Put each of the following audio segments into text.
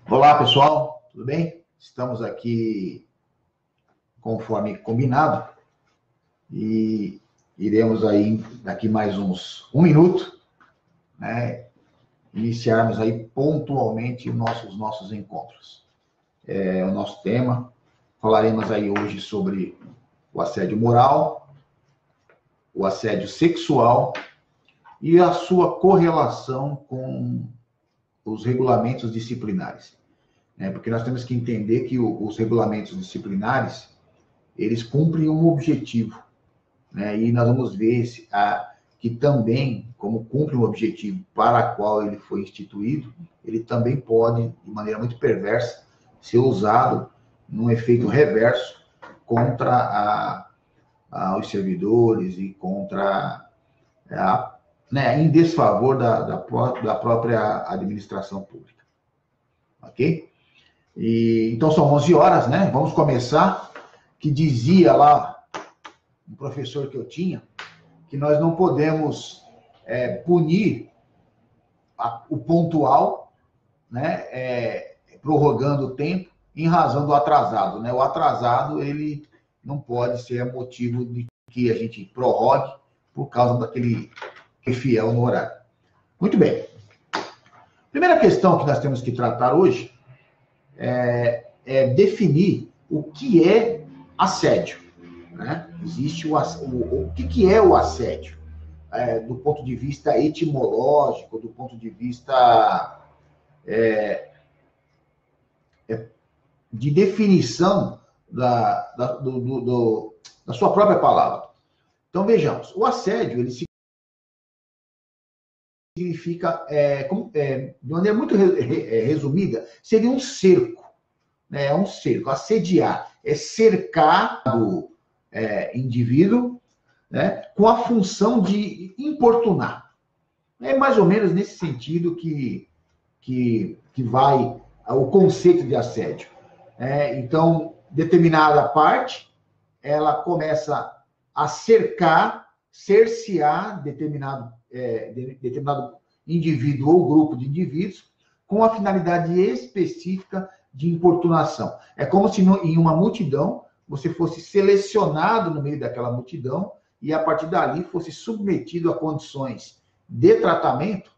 Olá, pessoal, tudo bem? Estamos aqui conforme combinado e iremos aí, daqui mais um minuto, né, iniciarmos aí pontualmente os nossos encontros. O nosso tema, falaremos aí hoje sobre o assédio moral, o assédio sexual e a sua correlação com os regulamentos disciplinares. Porque nós temos que entender que os regulamentos disciplinares, eles cumprem um objetivo, né? E nós vamos ver que também, como cumpre um objetivo para o qual ele foi instituído, ele também pode, de maneira muito perversa, ser usado num efeito reverso contra os servidores e contra, em desfavor da própria administração pública. Ok? Então, são 11 horas, né? Vamos começar. Que dizia lá, um professor que eu tinha, que nós não podemos punir o pontual, né? Prorrogando o tempo, em razão do atrasado, né? O atrasado, ele não pode ser motivo de que a gente prorrogue por causa daquele que é fiel no horário. Muito bem. Primeira questão que nós temos que tratar hoje é definir o que é assédio, né? Existe o que é o assédio, do ponto de vista etimológico, do ponto de vista de definição da sua própria palavra. Então, vejamos, o assédio, ele significa, de maneira muito resumida, seria um cerco, né? Um cerco, assediar, é cercar o indivíduo, né? Com a função de importunar. É mais ou menos nesse sentido que vai o conceito de assédio. Então, determinada parte, ela começa a cercear determinado indivíduo ou grupo de indivíduos com a finalidade específica de importunação. É como se em uma multidão você fosse selecionado no meio daquela multidão e a partir dali fosse submetido a condições de tratamento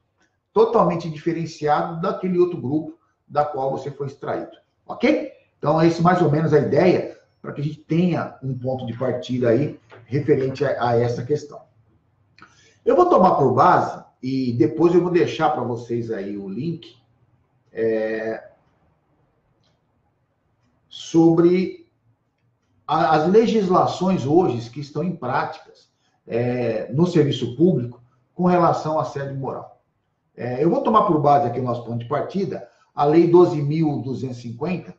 totalmente diferenciado daquele outro grupo da qual você foi extraído. Ok? Então, é isso mais ou menos a ideia, para que a gente tenha um ponto de partida aí referente a essa questão. Eu vou tomar por base, e depois eu vou deixar para vocês aí o link, sobre as legislações hoje que estão em práticas no serviço público com relação ao assédio moral. Eu vou tomar por base aqui o nosso ponto de partida, a Lei 12.250,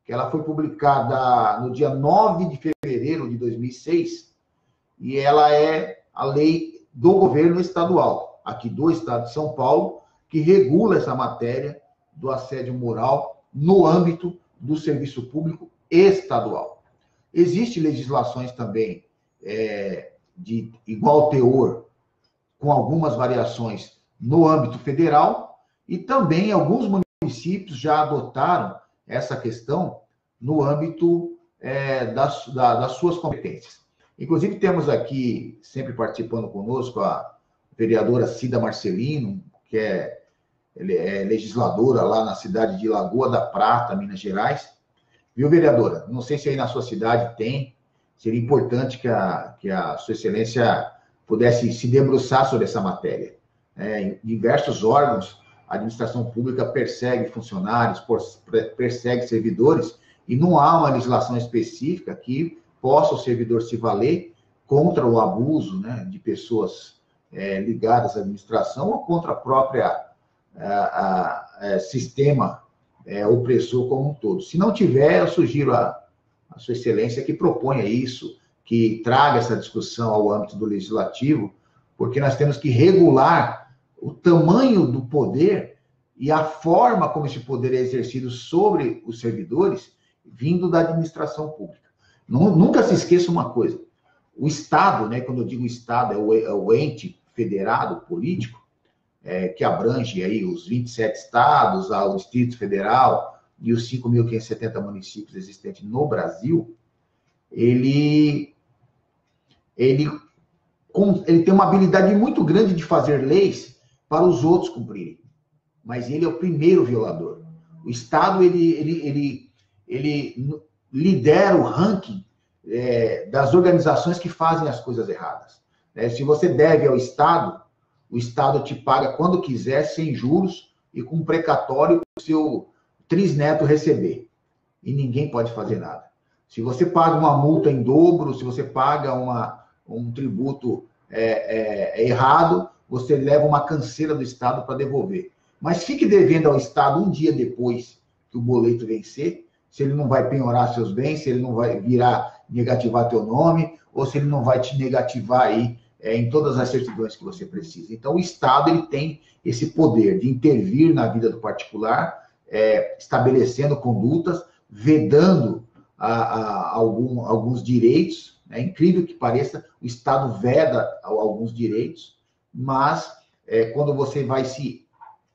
que ela foi publicada no dia 9 de fevereiro de 2006, e ela é a lei do governo estadual, aqui do estado de São Paulo, que regula essa matéria do assédio moral no âmbito do serviço público estadual. Existem legislações também de igual teor, com algumas variações no âmbito federal, e também alguns municípios já adotaram essa questão no âmbito das suas competências. Inclusive, temos aqui, sempre participando conosco, a vereadora Cida Marcelino, que é legisladora lá na cidade de Lagoa da Prata, Minas Gerais. Viu, vereadora? Não sei se aí na sua cidade tem, seria importante que a sua excelência pudesse se debruçar sobre essa matéria. Em diversos órgãos, a administração pública persegue funcionários, persegue servidores, e não há uma legislação específica que possa o servidor se valer contra o abuso, né, de pessoas ligadas à administração ou contra a própria sistema opressor como um todo. Se não tiver, eu sugiro a sua excelência que proponha isso, que traga essa discussão ao âmbito do legislativo, porque nós temos que regular o tamanho do poder e a forma como esse poder é exercido sobre os servidores vindo da administração pública. Nunca se esqueça uma coisa, o Estado, né, quando eu digo Estado, é o ente federado político, que abrange aí os 27 estados, o Distrito Federal e os 5.570 municípios existentes no Brasil, ele tem uma habilidade muito grande de fazer leis para os outros cumprirem. Mas ele é o primeiro violador. O Estado, ele lidera o ranking das organizações que fazem as coisas erradas. Se você deve ao Estado, o Estado te paga quando quiser, sem juros e com precatório para o seu trisneto receber. E ninguém pode fazer nada. Se você paga uma multa em dobro, se você paga um tributo errado, você leva uma canseira do Estado para devolver. Mas fique devendo ao Estado um dia depois que o boleto vencer, se ele não vai penhorar seus bens, se ele não vai negativar teu nome, ou se ele não vai te negativar aí em todas as certidões que você precisa. Então, o Estado ele tem esse poder de intervir na vida do particular, estabelecendo condutas, vedando alguns direitos. É incrível que pareça, o Estado veda alguns direitos, mas quando você vai se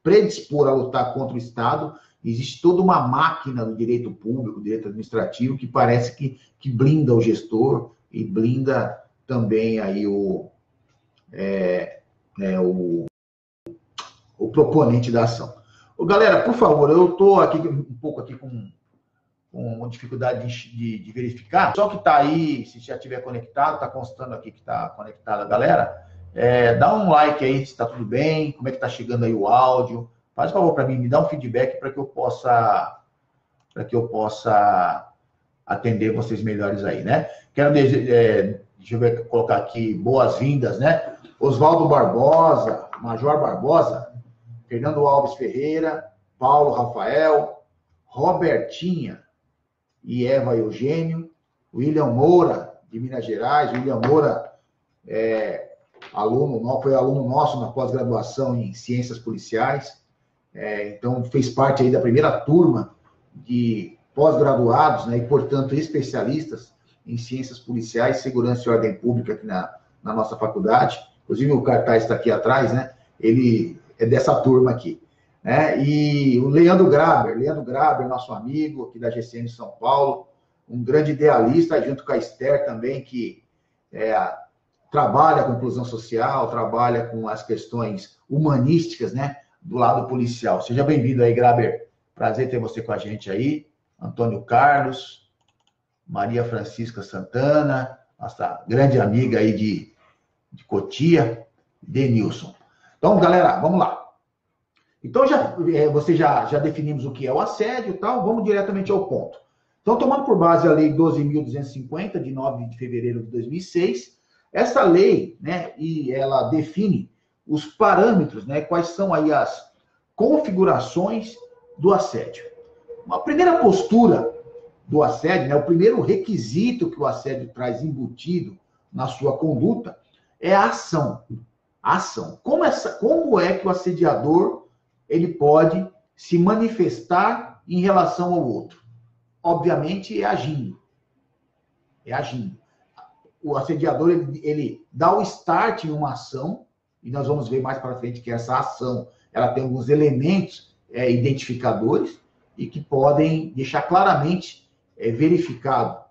predispor a lutar contra o Estado, existe toda uma máquina do direito público, direito administrativo, que parece que blinda o gestor e blinda também aí o proponente da ação. Galera, por favor, eu estou aqui um pouco aqui com dificuldade de verificar. Só que está aí, se já estiver conectado, está constando aqui que está conectada, galera. Dá um like aí se está tudo bem, como é que está chegando aí o áudio. Faz um favor para mim, me dá um feedback para que eu possa atender vocês melhores aí, né? Quero deixa eu ver, colocar aqui boas-vindas, né? Oswaldo Barbosa, Major Barbosa, Fernando Alves Ferreira, Paulo Rafael, Robertinha e Eva Eugênio, William Moura, de Minas Gerais. William Moura foi aluno nosso na pós-graduação em Ciências Policiais. Então, fez parte aí da primeira turma de pós-graduados, né, e, portanto, especialistas em Ciências Policiais, Segurança e Ordem Pública aqui na nossa faculdade. Inclusive, o cartaz está aqui atrás, né? Ele é dessa turma aqui. E o Leandro Graber, nosso amigo aqui da GCN São Paulo, um grande idealista, junto com a Esther também, que trabalha com inclusão social, trabalha com as questões humanísticas, né, do lado policial. Seja bem-vindo aí, Graber. Prazer ter você com a gente aí. Antônio Carlos, Maria Francisca Santana, nossa grande amiga aí de Cotia, Denilson. Então, galera, vamos lá. Então, já definimos o que é o assédio e tal, vamos diretamente ao ponto. Então, tomando por base a Lei 12.250, de 9 de fevereiro de 2006, essa lei, né, e ela define os parâmetros, né, quais são aí as configurações do assédio. Uma primeira postura do assédio, né, o primeiro requisito que o assédio traz embutido na sua conduta é a ação. A ação. Como é que o assediador ele pode se manifestar em relação ao outro? Obviamente, é agindo. É agindo. O assediador, ele dá o start em uma ação, e nós vamos ver mais para frente que essa ação, ela tem alguns elementos identificadores e que podem deixar claramente verificado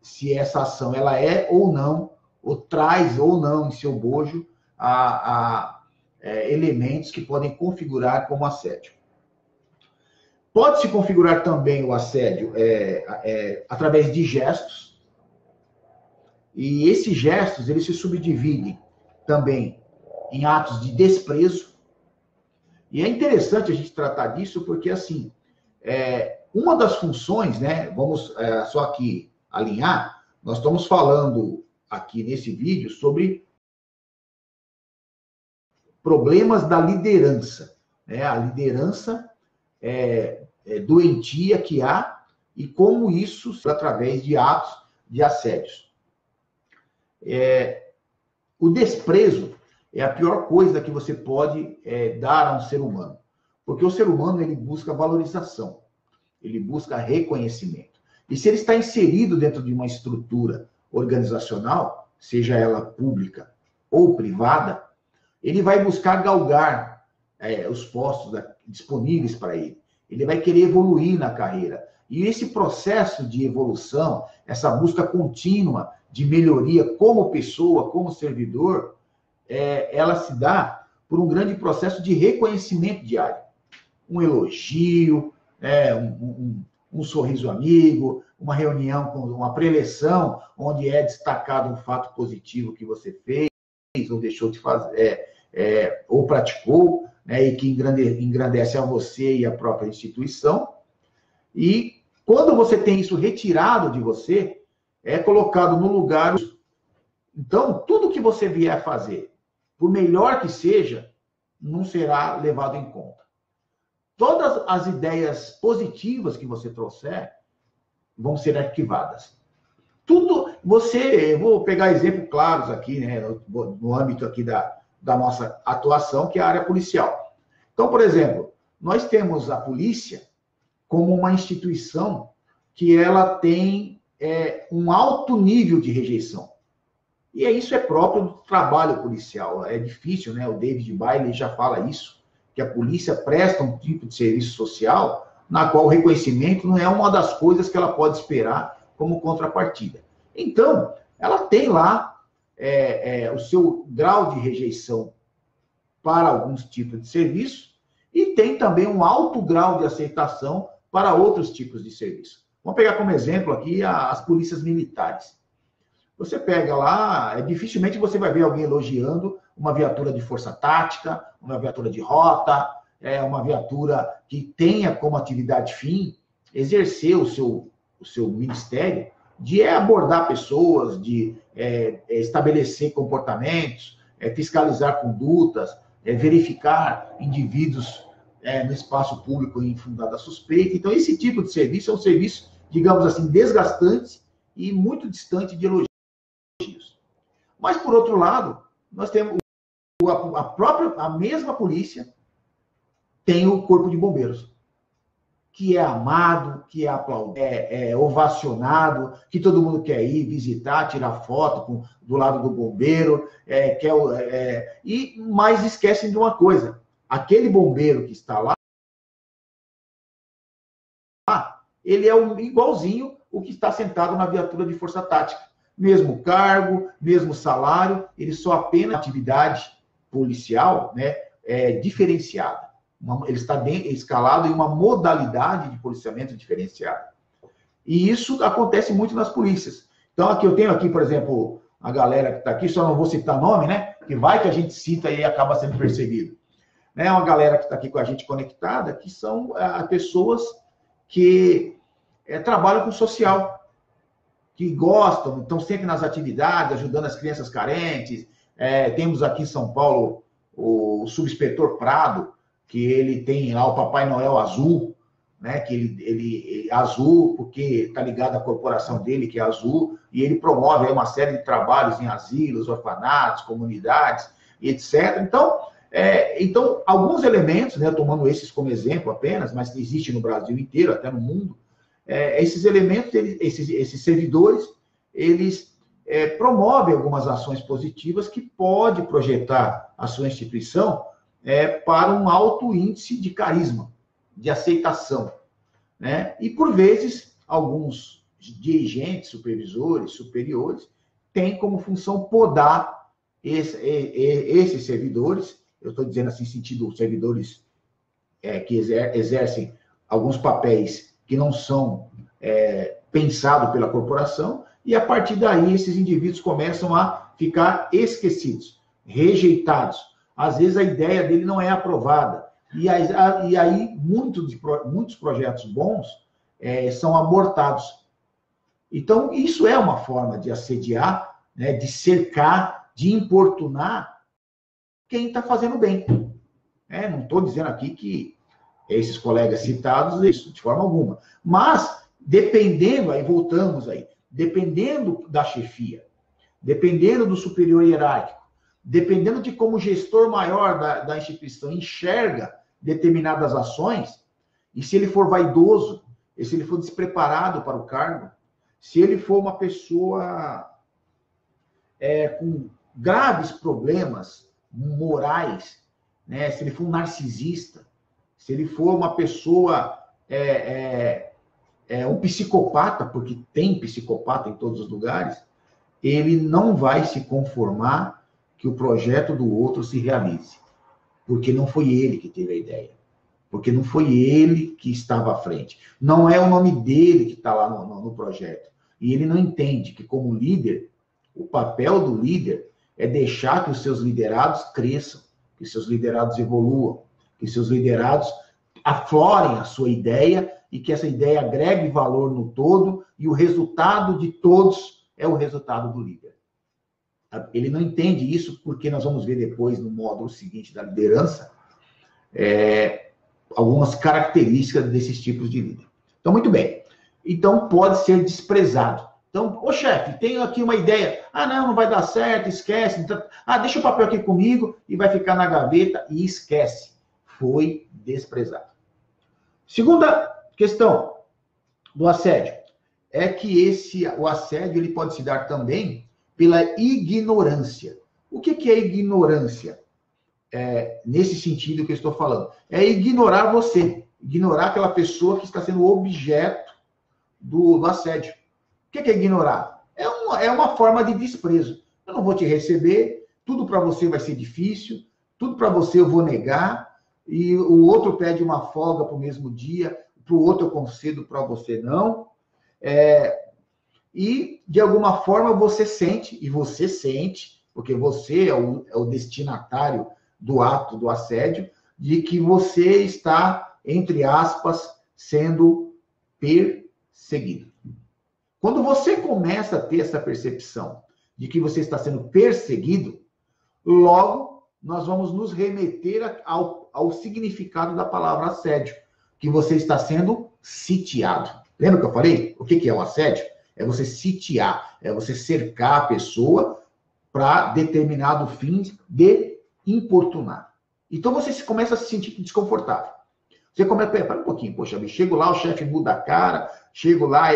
se essa ação ela é ou não, ou traz ou não em seu bojo elementos que podem configurar como assédio. Pode-se configurar também o assédio através de gestos, e esses gestos eles se subdividem também em atos de desprezo. E é interessante a gente tratar disso porque, assim, uma das funções, né, vamos só aqui alinhar, nós estamos falando aqui nesse vídeo sobre problemas da liderança, né? A liderança doentia que há e como isso, através de atos de assédios. O desprezo é a pior coisa que você pode dar a um ser humano, porque o ser humano ele busca valorização, ele busca reconhecimento. E se ele está inserido dentro de uma estrutura organizacional, seja ela pública ou privada, ele vai buscar galgar os postos disponíveis para ele. Ele vai querer evoluir na carreira. E esse processo de evolução, essa busca contínua de melhoria como pessoa, como servidor, ela se dá por um grande processo de reconhecimento diário. Um elogio, um sorriso amigo, uma reunião com uma preleção, onde é destacado um fato positivo que você fez, ou deixou de fazer, ou praticou, né, e que engrandece a você e a própria instituição. E quando você tem isso retirado de você, é colocado no lugar. Então, tudo que você vier a fazer, por melhor que seja, não será levado em conta. Todas as ideias positivas que você trouxer vão ser arquivadas. Tudo, eu vou pegar exemplos claros aqui, né, no âmbito aqui da nossa atuação, que é a área policial. Então, por exemplo, nós temos a polícia como uma instituição que ela tem um alto nível de rejeição. E isso é próprio do trabalho policial. É difícil, né? O David Bailey já fala isso, que a polícia presta um tipo de serviço social na qual o reconhecimento não é uma das coisas que ela pode esperar como contrapartida. Então, ela tem lá o seu grau de rejeição para alguns tipos de serviço e tem também um alto grau de aceitação para outros tipos de serviço. Vamos pegar como exemplo aqui as polícias militares. Você pega lá, dificilmente você vai ver alguém elogiando uma viatura de força tática, uma viatura de rota, uma viatura que tenha como atividade fim exercer o seu ministério de abordar pessoas, de estabelecer comportamentos, fiscalizar condutas, verificar indivíduos no espaço público em fundada suspeita. Então, esse tipo de serviço é um serviço, digamos assim, desgastante e muito distante de elogios. Mas, por outro lado, nós temos a mesma polícia tem o Corpo de Bombeiros, que é amado, que é aplaudido, ovacionado, que todo mundo quer ir visitar, tirar foto do lado do bombeiro, mas esquecem de uma coisa: aquele bombeiro que está lá, ele é igualzinho o que está sentado na viatura de força tática. Mesmo cargo, mesmo salário, ele só apenas atividade policial, né, diferenciada. Ele está escalado em uma modalidade de policiamento diferenciada. E isso acontece muito nas polícias. Então, aqui eu tenho aqui, por exemplo, a galera que está aqui, só não vou citar nome, né? Que vai que a gente cita e acaba sendo perseguido. É uma galera que está aqui com a gente conectada, que são pessoas que trabalham com social, que gostam, estão sempre nas atividades, ajudando as crianças carentes. Temos aqui em São Paulo o subinspetor Prado, que ele tem lá o Papai Noel azul, né? Que ele azul porque está ligado à corporação dele, que é azul, e ele promove aí uma série de trabalhos em asilos, orfanatos, comunidades, etc. Então, alguns elementos, né, tomando esses como exemplo apenas, mas que existe no Brasil inteiro, até no mundo, esses elementos, esses servidores, eles promovem algumas ações positivas que pode projetar a sua instituição para um alto índice de carisma, de aceitação, né? E, por vezes, alguns dirigentes, supervisores, superiores, têm como função podar esses servidores. Eu estou dizendo assim, sentido servidores que exercem alguns papéis que não são pensados pela corporação, e a partir daí esses indivíduos começam a ficar esquecidos, rejeitados. Às vezes a ideia dele não é aprovada. E aí muitos projetos bons são abortados. Então, isso é uma forma de assediar, né, de cercar, de importunar quem está fazendo bem. Não estou dizendo aqui que esses colegas citados, isso, de forma alguma. Mas, dependendo, aí voltamos aí, dependendo da chefia, dependendo do superior hierárquico, dependendo de como o gestor maior da instituição enxerga determinadas ações, e se ele for vaidoso, e se ele for despreparado para o cargo, se ele for uma pessoa graves problemas morais, né? Se ele for um narcisista, se ele for uma pessoa, um psicopata, porque tem psicopata em todos os lugares, ele não vai se conformar que o projeto do outro se realize. Porque não foi ele que teve a ideia. Porque não foi ele que estava à frente. Não é o nome dele que está lá no projeto. E ele não entende que, como líder, o papel do líder é deixar que os seus liderados cresçam, que os seus liderados evoluam, que os seus liderados aflorem a sua ideia e que essa ideia agregue valor no todo e o resultado de todos é o resultado do líder. Ele não entende isso porque nós vamos ver depois no módulo seguinte da liderança algumas características desses tipos de líder. Então, muito bem. Então, pode ser desprezado. Então, ô chefe, tenho aqui uma ideia. Ah, não vai dar certo, esquece. Ah, deixa o papel aqui comigo e vai ficar na gaveta e esquece. Foi desprezado. Segunda questão do assédio é que o assédio ele pode se dar também pela ignorância. O que é ignorância? Nesse sentido que eu estou falando. É ignorar você. Ignorar aquela pessoa que está sendo objeto do assédio. O que é ignorar? É uma forma de desprezo. Eu não vou te receber, tudo para você vai ser difícil, tudo para você eu vou negar, e o outro pede uma folga para o mesmo dia, para o outro eu concedo, para você não. E, de alguma forma, você sente, porque você é o destinatário do ato do assédio, de que você está, entre aspas, sendo perseguido. Quando você começa a ter essa percepção de que você está sendo perseguido, logo nós vamos nos remeter ao significado da palavra assédio, que você está sendo sitiado. Lembra que eu falei? O que é o assédio? É você sitiar, é você cercar a pessoa para determinado fim de importunar. Então você começa a se sentir desconfortável. Você começa a pensar, um pouquinho, poxa, chego lá, o chefe muda a cara, chego lá,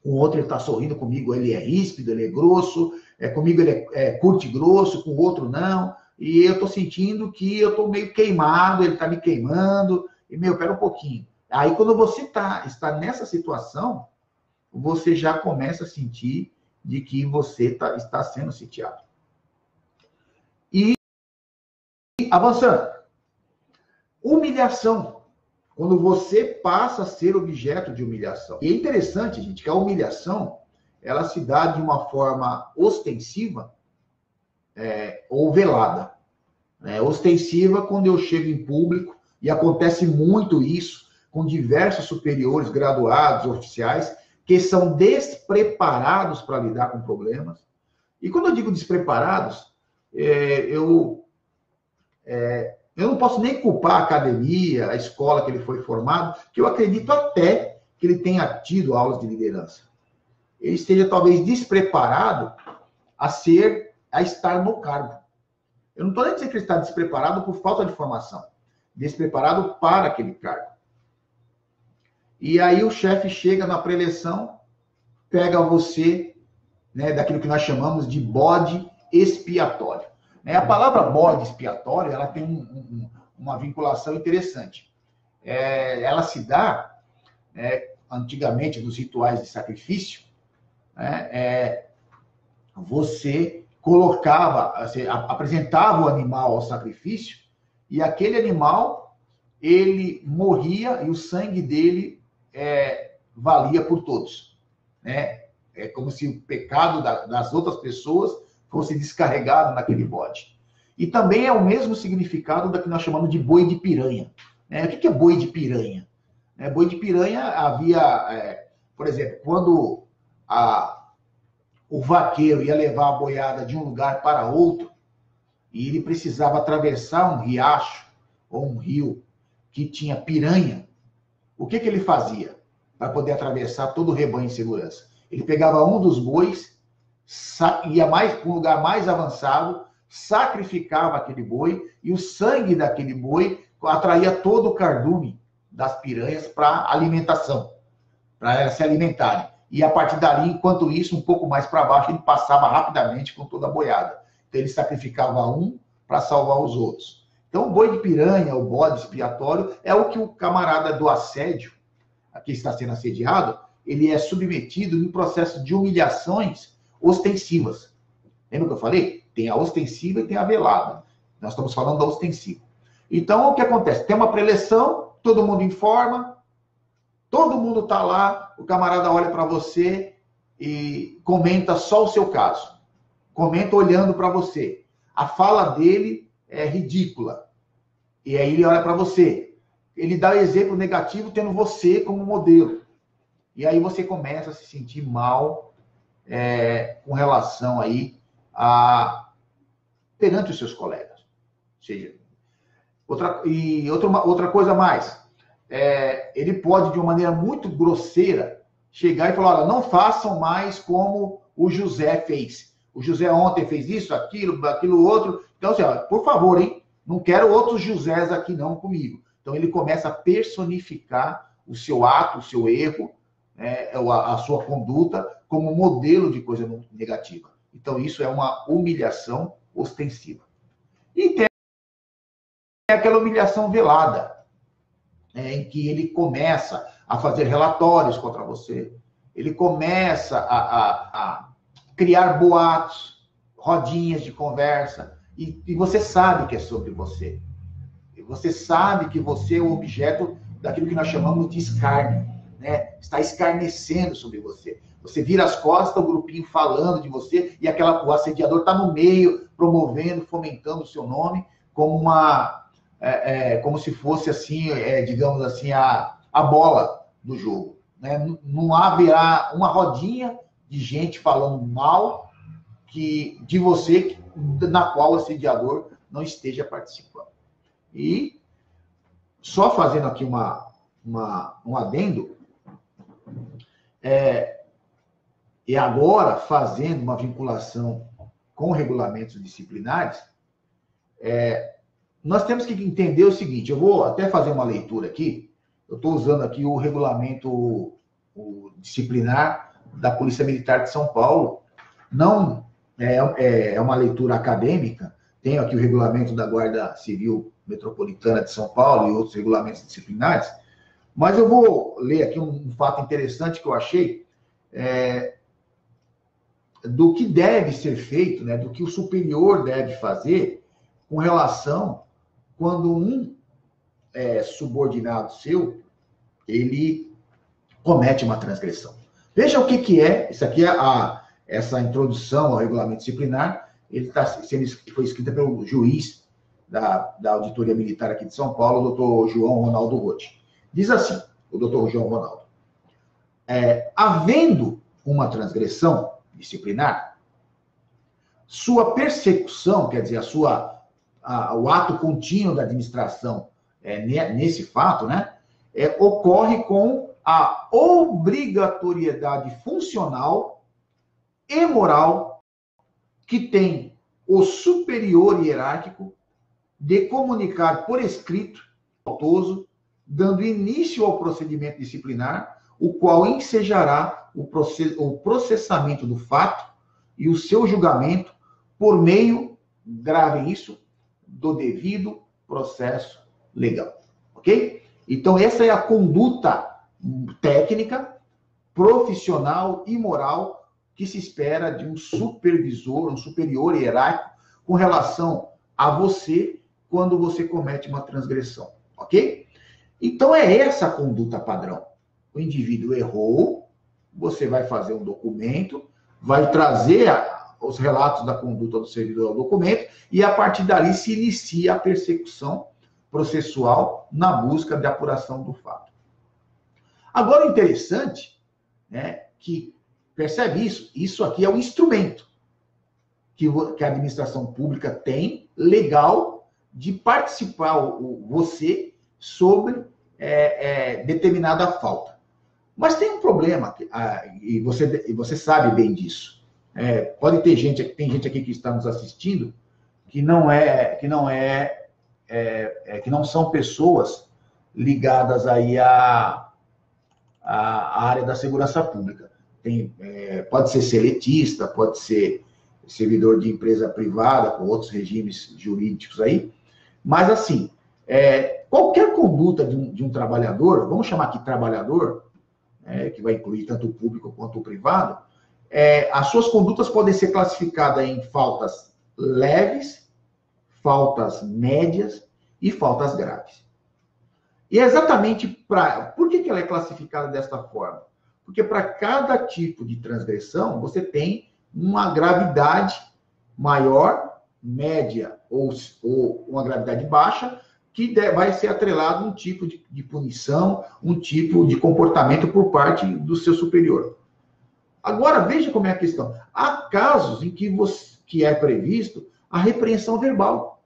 o outro está sorrindo comigo, ele é ríspido, ele é grosso, comigo ele é curto e grosso, com o outro não, e eu estou sentindo que eu estou meio queimado, ele está me queimando, e pera um pouquinho. Aí quando você está nessa situação, você já começa a sentir de que você está sendo sitiado. E avançando. Humilhação. Quando você passa a ser objeto de humilhação. E é interessante, gente, que a humilhação, ela se dá de uma forma ostensiva ou velada. Ostensiva quando eu chego em público, e acontece muito isso com diversos superiores, graduados, oficiais, que são despreparados para lidar com problemas. E quando eu digo despreparados, eu não posso nem culpar a academia, a escola que ele foi formado, que eu acredito até que ele tenha tido aulas de liderança. Ele esteja talvez despreparado a estar no cargo. Eu não estou nem dizendo que ele está despreparado por falta de formação. Despreparado para aquele cargo. E aí o chefe chega na preleção, pega você, daquilo que nós chamamos de bode expiatório. A palavra bode expiatório, ela tem uma vinculação interessante. Ela se dá, antigamente, nos rituais de sacrifício, você apresentava o animal ao sacrifício, e aquele animal, ele morria e o sangue dele valia por todos. É como se o pecado das outras pessoas fosse descarregado naquele bode. E também é o mesmo significado da que nós chamamos de boi de piranha. O que é boi de piranha? Boi de piranha havia, por exemplo, quando o vaqueiro ia levar a boiada de um lugar para outro, e ele precisava atravessar um riacho ou um rio que tinha piranha, o que ele fazia para poder atravessar todo o rebanho em segurança? Ele pegava um dos bois, ia para um lugar mais avançado, sacrificava aquele boi, e o sangue daquele boi atraía todo o cardume das piranhas para alimentação, para elas se alimentarem. e a partir dali, enquanto isso, um pouco mais para baixo, ele passava rapidamente com toda a boiada. Então ele sacrificava um para salvar os outros. Então o boi de piranha, o bode expiatório, é o que o camarada do assédio, que está sendo assediado, ele é submetido em processo de humilhações ostensivas. Lembra que eu falei? Tem a ostensiva e tem a velada. Nós estamos falando da ostensiva. Então, o que acontece? Tem uma preleção, todo mundo informa, todo mundo está lá, o camarada olha para você e comenta só o seu caso. Comenta olhando para você. A fala dele é ridícula. E aí ele olha para você. Ele dá exemplo negativo tendo você como modelo. E aí você começa a se sentir mal com relação aí perante os seus colegas. Ou seja, outra coisa mais, ele pode, de uma maneira muito grosseira, chegar e falar, olha, não mais como o José fez. O José ontem fez isso, aquilo outro. Então, assim, ó, por favor, hein? Não quero outros Josés aqui não comigo. Então, ele começa a personificar o seu ato, o seu erro, a sua conduta como modelo de coisa negativa. Então, isso é uma humilhação ostensiva. E tem aquela humilhação velada, em que ele começa a fazer relatórios contra você, ele começa a criar boatos, rodinhas de conversa, e você sabe que é sobre você. E você sabe que você é o objeto daquilo que nós chamamos de escárnio, né? Está escarnecendo sobre você. Você vira as costas, o grupinho falando de você, e o assediador está no meio, promovendo, fomentando o seu nome, como como se fosse assim, digamos assim, a bola do jogo. Né? Não haverá uma rodinha de gente falando mal de você, na qual o assediador não esteja participando. E só fazendo aqui um adendo, e agora fazendo uma vinculação com regulamentos disciplinares, nós temos que entender o seguinte, eu vou até fazer uma leitura aqui, eu estou usando aqui o regulamento disciplinar da Polícia Militar de São Paulo, não é uma leitura acadêmica, tenho aqui o regulamento da Guarda Civil Metropolitana de São Paulo e outros regulamentos disciplinares, mas eu vou ler aqui um fato interessante que eu achei, do que deve ser feito, né, do que o superior deve fazer com relação quando um subordinado seu, ele comete uma transgressão. Veja o que é, isso aqui essa introdução ao regulamento disciplinar, foi escrita pelo juiz da Auditoria Militar aqui de São Paulo, o doutor João Ronaldo Rotti. Diz assim, o doutor João Ronaldo, havendo uma transgressão disciplinar, sua persecução, quer dizer, o ato contínuo da administração nesse fato, né, ocorre com a obrigatoriedade funcional e moral que tem o superior hierárquico de comunicar por escrito ao autuoso, dando início ao procedimento disciplinar, o qual ensejará o processamento do fato e o seu julgamento por meio, gravem isso, do devido processo legal. Ok? Então, essa é a conduta técnica, profissional e moral que se espera de um supervisor, um superior hierárquico com relação a você quando você comete uma transgressão. Ok? Então, é essa a conduta padrão. O indivíduo errou, você vai fazer um documento, vai trazer os relatos da conduta do servidor ao documento, e a partir dali se inicia a persecução processual na busca de apuração do fato. Agora, o interessante, né, que percebe isso aqui é um instrumento que a administração pública tem, legal, de participar você sobre determinada falta. Mas tem um problema, e você sabe bem disso. Pode ter tem gente aqui que está nos assistindo que não são pessoas ligadas aí à área da segurança pública. pode ser seletista, pode ser servidor de empresa privada, com outros regimes jurídicos aí. Mas, assim, qualquer conduta de um trabalhador, vamos chamar aqui trabalhador, que vai incluir tanto o público quanto o privado, as suas condutas podem ser classificadas em faltas leves, faltas médias e faltas graves. E é exatamente por que ela é classificada desta forma? Porque para cada tipo de transgressão, você tem uma gravidade maior, média ou uma gravidade baixa, que vai ser atrelado a um tipo de punição, um tipo de comportamento por parte do seu superior. Agora, veja como é a questão. Há casos em que é previsto a repreensão verbal.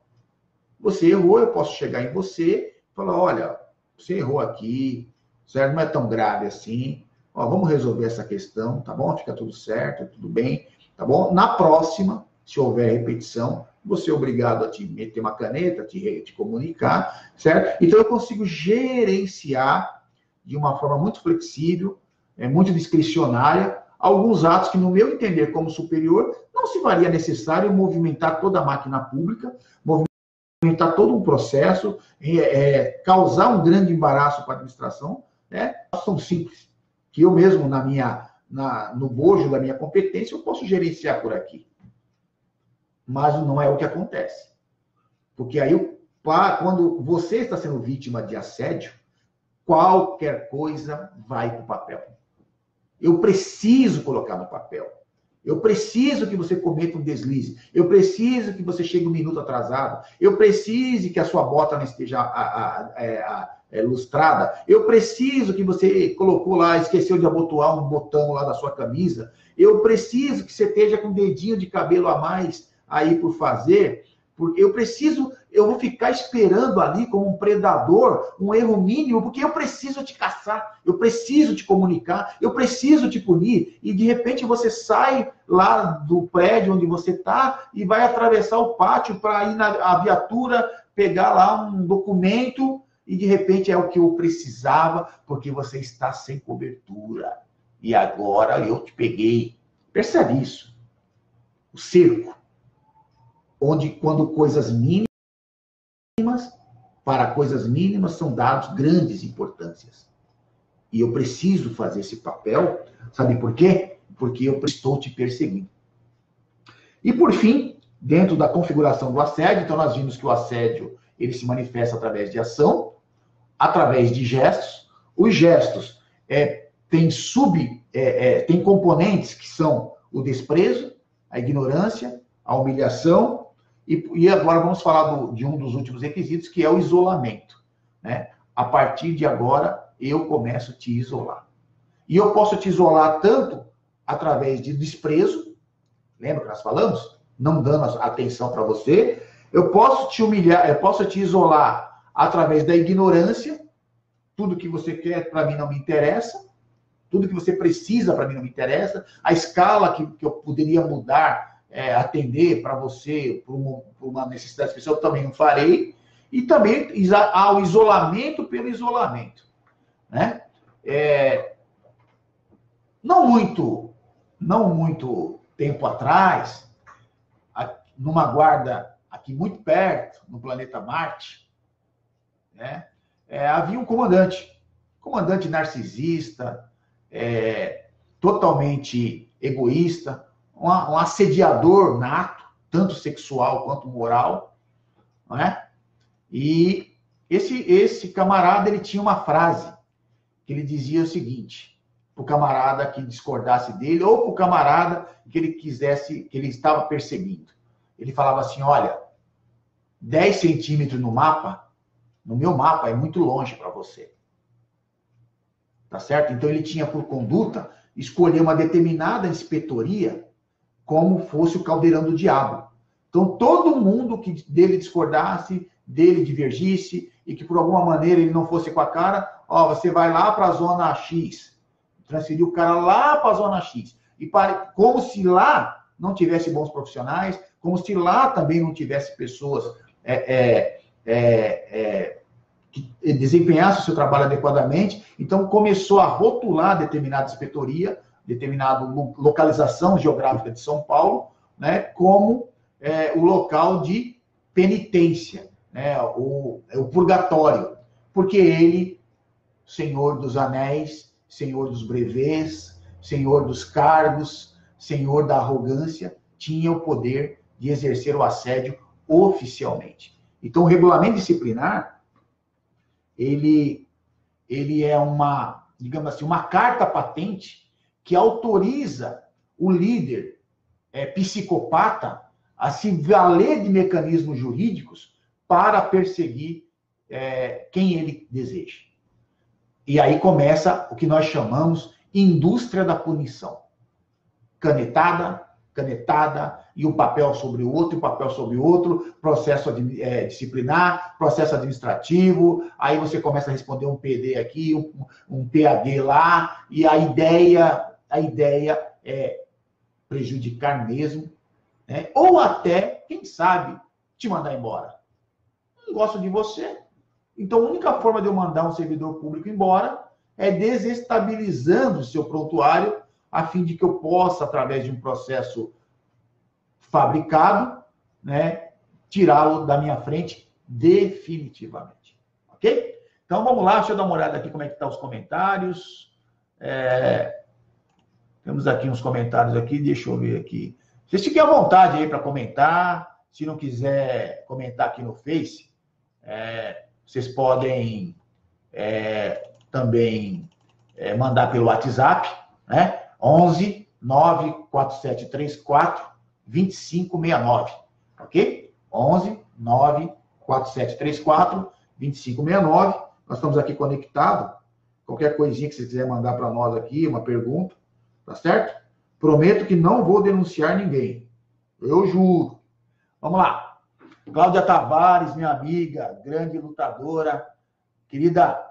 Você errou, eu posso chegar em você e falar, olha, você errou aqui, certo? Não é tão grave assim. Vamos resolver essa questão, tá bom? Fica tudo certo, tudo bem, tá bom? Na próxima, se houver repetição, você é obrigado a te meter uma caneta, te comunicar, certo? Então, eu consigo gerenciar de uma forma muito flexível, muito discricionária, alguns atos que, no meu entender como superior, não se faria necessário movimentar toda a máquina pública, movimentar todo um processo, causar um grande embaraço para a administração, né? São simples, que eu mesmo, no bojo da minha competência, eu posso gerenciar por aqui. Mas não é o que acontece. Porque aí, quando você está sendo vítima de assédio, qualquer coisa vai para o papel. Eu preciso colocar no papel. Eu preciso que você cometa um deslize. Eu preciso que você chegue um minuto atrasado. Eu preciso que a sua bota não esteja lustrada. Eu preciso que você colocou lá, esqueceu de abotoar um botão lá da sua camisa. Eu preciso que você esteja com um dedinho de cabelo a mais aí por fazer. Porque eu vou ficar esperando ali como um predador, um erro mínimo, porque eu preciso te caçar, eu preciso te comunicar, eu preciso te punir, e de repente você sai lá do prédio onde você está e vai atravessar o pátio para ir na viatura, pegar lá um documento, e de repente é o que eu precisava, porque você está sem cobertura. E agora eu te peguei. Percebe isso? O cerco. Onde, quando coisas mínimas, para coisas mínimas são dados grandes importâncias. E eu preciso fazer esse papel, sabe por quê? Porque eu estou te perseguindo. E por fim, dentro da configuração do assédio, então nós vimos que o assédio, ele se manifesta através de ação, através de gestos. Os gestos têm componentes que são o desprezo, a ignorância, a humilhação. E agora vamos falar de um dos últimos requisitos, que é o isolamento, né? A partir de agora, eu começo a te isolar. E eu posso te isolar tanto através de desprezo, lembra que nós falamos? Não dando atenção para você. Eu posso te humilhar, eu posso te isolar através da ignorância. Tudo que você quer para mim não me interessa. Tudo que você precisa para mim não me interessa. A escala que eu poderia mudar, atender para você, por uma necessidade especial, eu também não farei. E também há o isolamento pelo isolamento, né? Não muito tempo atrás, numa guarda aqui muito perto, no planeta Marte, né? Havia um comandante narcisista, totalmente egoísta, um assediador nato, tanto sexual quanto moral, não é? E esse camarada, ele tinha uma frase que ele dizia o seguinte, para o camarada que discordasse dele, ou para o camarada que ele estava perseguindo. Ele falava assim, olha, 10 centímetros no meu mapa é muito longe para você. Tá certo? Então ele tinha por conduta escolher uma determinada inspetoria como fosse o caldeirão do diabo. Então, todo mundo que dele discordasse, dele divergisse, e que por alguma maneira ele não fosse com a cara, você vai lá para a zona X. Transferiu o cara lá para a zona X. Como se lá não tivesse bons profissionais, como se lá também não tivesse pessoas que desempenhassem o seu trabalho adequadamente. Então, começou a rotular determinada inspetoria, determinada localização geográfica de São Paulo, né, como o local de penitência, né, o purgatório, porque ele, Senhor dos anéis, Senhor dos brevês, Senhor dos cargos, Senhor da arrogância, tinha o poder de exercer o assédio oficialmente. Então, o regulamento disciplinar, ele é uma, digamos assim, uma carta patente que autoriza o líder psicopata a se valer de mecanismos jurídicos para perseguir quem ele deseja. E aí começa o que nós chamamos indústria da punição. Canetada, e um papel sobre o outro, e um papel sobre o outro, processo disciplinar, processo administrativo, aí você começa a responder um PD aqui, um PAD lá, e a ideia é prejudicar mesmo, né? Ou até, quem sabe, te mandar embora. Não gosto de você, então a única forma de eu mandar um servidor público embora é desestabilizando o seu prontuário, a fim de que eu possa, através de um processo fabricado, né, tirá-lo da minha frente definitivamente. Ok? Então, vamos lá, deixa eu dar uma olhada aqui como é que estão os comentários. Temos aqui uns comentários aqui, deixa eu ver aqui. Vocês fiquem à vontade aí para comentar. Se não quiser comentar aqui no Face, vocês podem também mandar pelo WhatsApp, né? 11 94734 2569, ok? 11 94734 2569. Nós estamos aqui conectados. Qualquer coisinha que você quiser mandar para nós aqui, uma pergunta, tá certo? Prometo que não vou denunciar ninguém. Eu juro. Vamos lá. Cláudia Tavares, minha amiga, grande lutadora, querida,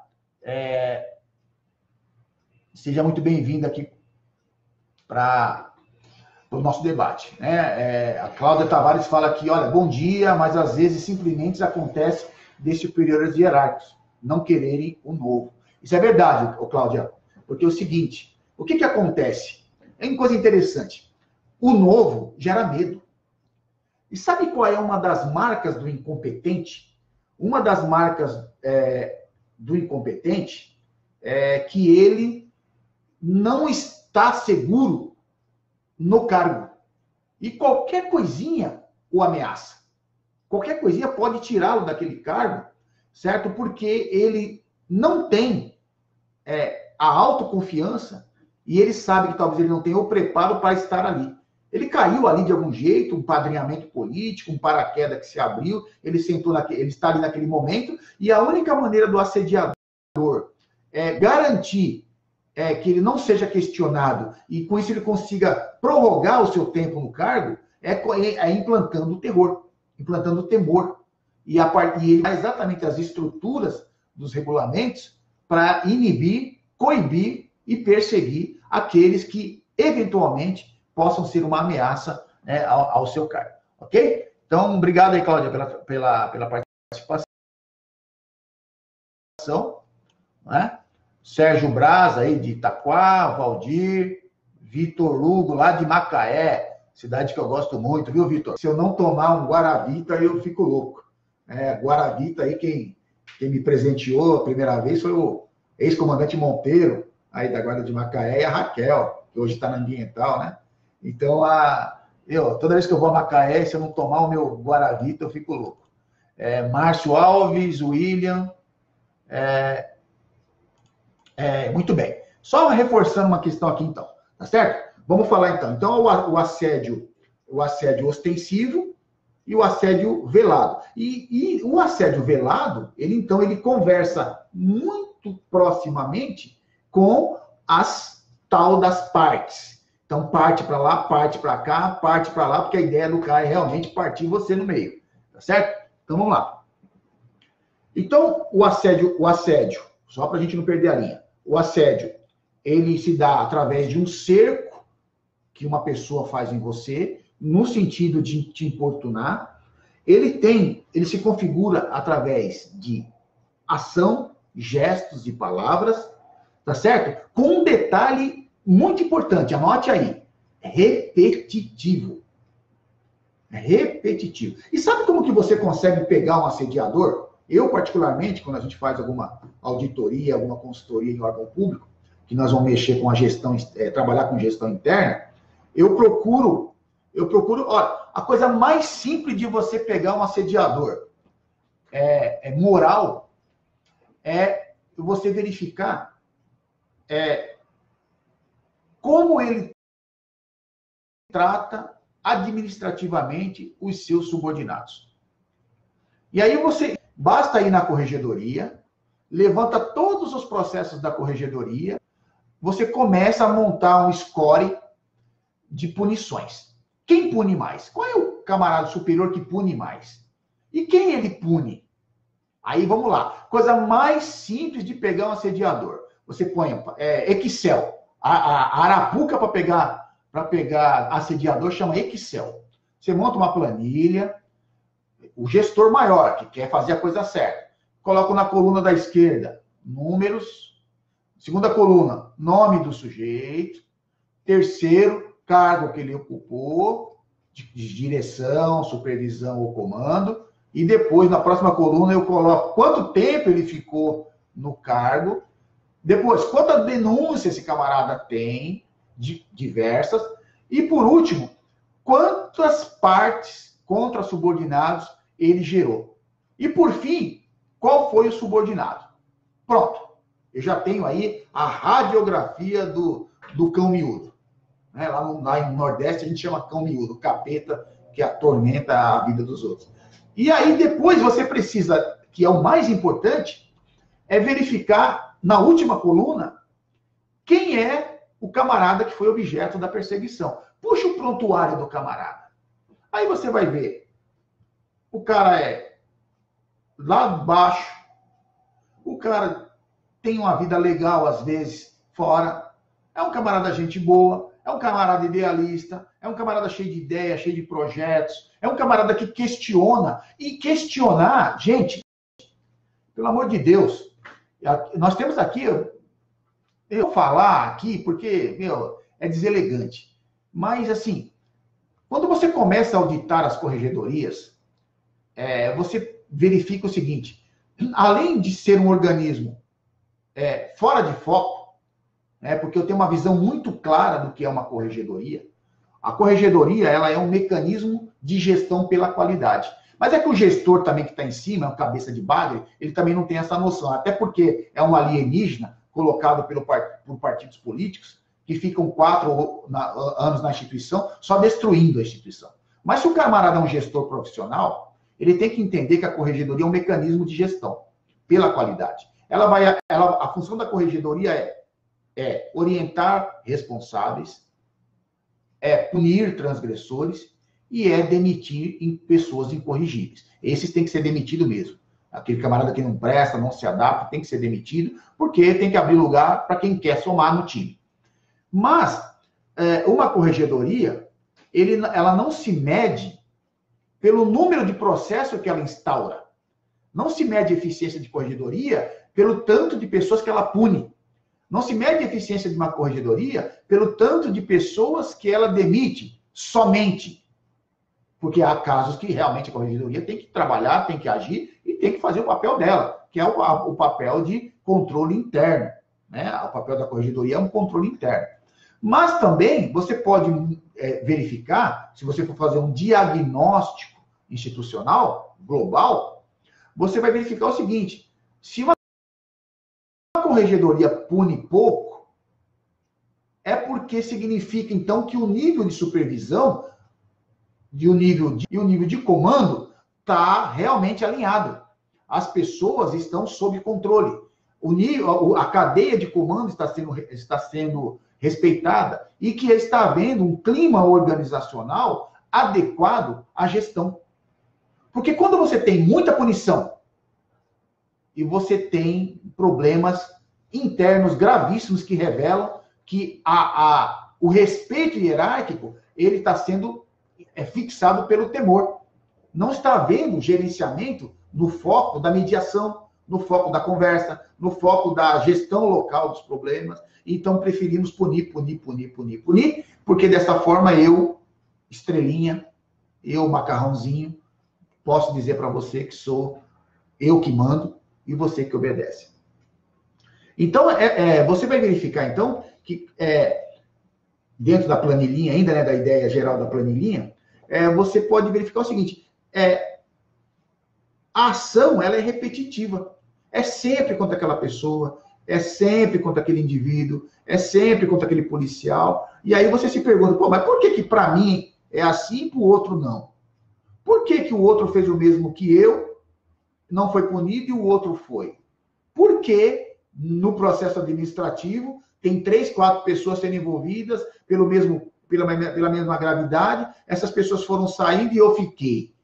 seja muito bem-vinda aqui para o nosso debate, né? A Cláudia Tavares fala aqui, olha, bom dia, mas às vezes simplesmente acontece de superiores hierárquicos não quererem o novo. Isso é verdade, Cláudia, porque é o seguinte, o que acontece? É uma coisa interessante. O novo gera medo. E sabe qual é uma das marcas do incompetente? Uma das marcas do incompetente é que ele não está seguro no cargo. E qualquer coisinha o ameaça. Qualquer coisinha pode tirá-lo daquele cargo, certo? Porque ele não tem a autoconfiança e ele sabe que talvez ele não tenha o preparo para estar ali. Ele caiu ali de algum jeito, um padrinhamento político, um paraquedas que se abriu, ele está ali naquele momento, e a única maneira do assediador garantir que ele não seja questionado e com isso ele consiga prorrogar o seu tempo no cargo, implantando o terror, implantando o temor. E ele dá exatamente as estruturas dos regulamentos para inibir, coibir e perseguir aqueles que, eventualmente, possam ser uma ameaça, né, ao seu cargo. Ok? Então, obrigado aí, Cláudia, pela participação. Né? Sérgio Braz, aí de Itaquá, Valdir, Vitor Lugo, lá de Macaé, cidade que eu gosto muito, viu, Vitor? Se eu não tomar um Guaravita, eu fico louco. Guaravita aí, quem me presenteou a primeira vez foi o ex-comandante Monteiro, aí da Guarda de Macaé, e a Raquel, que hoje está na Ambiental, né? Então, toda vez que eu vou a Macaé, se eu não tomar o meu Guaravita, eu fico louco. Márcio Alves, William. Muito bem. Só reforçando uma questão aqui, então. Tá certo? Vamos falar, então. Então, o assédio ostensivo e o assédio velado. E o assédio velado, ele conversa muito proximamente com as tal das partes. Então, parte para lá, parte para cá, parte para lá, porque a ideia do cara é realmente partir você no meio. Tá certo? Então, vamos lá. Então, o assédio, só para a gente não perder a linha. O assédio, ele se dá através de um cerco que uma pessoa faz em você, no sentido de te importunar. Ele se configura através de ação, gestos e palavras, tá certo? Com um detalhe muito importante, anote aí, repetitivo. Repetitivo. E sabe como que você consegue pegar um assediador? Eu, particularmente, quando a gente faz alguma auditoria, alguma consultoria em órgão público, que nós vamos mexer com a gestão, trabalhar com gestão interna, eu procuro, olha, a coisa mais simples de você pegar um assediador moral é você verificar como ele trata administrativamente os seus subordinados. E aí basta ir na corregedoria, levanta todos os processos da corregedoria, você começa a montar um score de punições. Quem pune mais? Qual é o camarada superior que pune mais? E quem ele pune? Aí vamos lá. Coisa mais simples de pegar um assediador. Você põe Excel. A arapuca para pegar assediador chama Excel. Você monta uma planilha, o gestor maior, que quer fazer a coisa certa, coloca na coluna da esquerda números, segunda coluna, nome do sujeito, terceiro, cargo que ele ocupou, de direção, supervisão ou comando, e depois, na próxima coluna, eu coloco quanto tempo ele ficou no cargo, depois, quantas denúncias esse camarada tem, diversas, e por último, quantas partes contra subordinados ele gerou. E por fim, qual foi o subordinado? Pronto. Eu já tenho aí a radiografia do cão miúdo. Lá no Nordeste a gente chama cão miúdo, capeta que atormenta a vida dos outros. E aí depois você precisa, que é o mais importante, é verificar na última coluna quem é o camarada que foi objeto da perseguição. Puxa o prontuário do camarada. Aí você vai ver, o cara é lá baixo, o cara tem uma vida legal às vezes fora, é um camarada gente boa, é um camarada idealista, é um camarada cheio de ideias, cheio de projetos, é um camarada que questiona. E questionar, gente, pelo amor de Deus, nós temos aqui, eu vou falar aqui porque, é deselegante. Mas, assim, quando você começa a auditar as corregedorias, você verifica o seguinte, além de ser um organismo fora de foco, porque eu tenho uma visão muito clara do que é uma corregedoria. A corregedoria, ela é um mecanismo de gestão pela qualidade. Mas é que o gestor também que está em cima, é um cabeça de bagre, ele também não tem essa noção. Até porque é um alienígena colocado por partidos políticos que ficam 4 anos na instituição só destruindo a instituição. Mas se o camarada é um gestor profissional, ele tem que entender que a corregedoria é um mecanismo de gestão pela qualidade. A função da corregedoria é orientar responsáveis, punir transgressores e demitir pessoas incorrigíveis. Esses têm que ser demitidos mesmo. Aquele camarada que não presta, não se adapta, tem que ser demitido, porque tem que abrir lugar para quem quer somar no time. Mas uma corregedoria, ela não se mede pelo número de processos que ela instaura. Não se mede a eficiência de corregedoria pelo tanto de pessoas que ela pune. Não se mede a eficiência de uma corregedoria pelo tanto de pessoas que ela demite somente. Porque há casos que realmente a corregedoria tem que trabalhar, tem que agir e tem que fazer o papel dela, que é o papel de controle interno. O papel da corregedoria é um controle interno. Mas também você pode verificar, se você for fazer um diagnóstico institucional, global, você vai verificar o seguinte, se uma corregedoria pune pouco, é porque significa, então, que o nível de supervisão e o nível de comando está realmente alinhado. As pessoas estão sob controle. A cadeia de comando está sendo respeitada e que está havendo um clima organizacional adequado à gestão. Porque quando você tem muita punição e você tem problemas internos gravíssimos que revelam que o respeito hierárquico ele está sendo fixado pelo temor. Não está havendo gerenciamento no foco da mediação. no foco da conversa, no foco da gestão local dos problemas. Então, preferimos punir, porque dessa forma eu, estrelinha, eu, macarrãozinho, posso dizer para você que sou eu que mando e você que obedece. Então, você vai verificar, então, que dentro da planilhinha ainda, né, da ideia geral da planilhinha, você pode verificar o seguinte, a ação, ela é repetitiva. É sempre contra aquela pessoa, é sempre contra aquele indivíduo, é sempre contra aquele policial. E aí você se pergunta, pô, mas por que para mim é assim e para o outro não? Por que o outro fez o mesmo que eu, não foi punido e o outro foi? Porque no processo administrativo tem 3, 4 pessoas sendo envolvidas pela mesma gravidade, essas pessoas foram saindo e eu fiquei.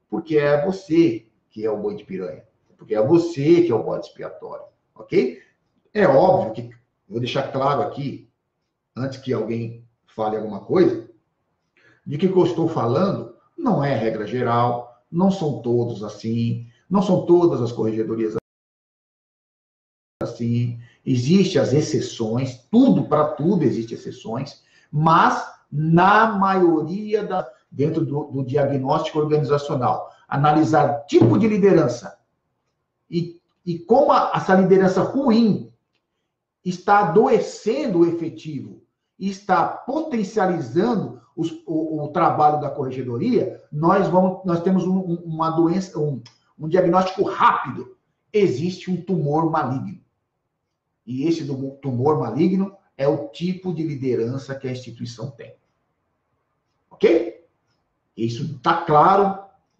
Porque é você que é o boi de piranha. Porque é você que é o bode expiatório. Ok? É óbvio que, vou deixar claro aqui, antes que alguém fale alguma coisa, de que o que eu estou falando não é regra geral, não são todos assim, não são todas as corregedorias assim, existem as exceções, para tudo existem exceções, mas na maioria dentro do diagnóstico organizacional, analisar tipo de liderança e como essa liderança ruim está adoecendo o efetivo e está potencializando o trabalho da corregedoria, nós temos uma doença, um diagnóstico rápido. Existe um tumor maligno. E esse tumor maligno é o tipo de liderança que a instituição tem. Ok? Isso está claro.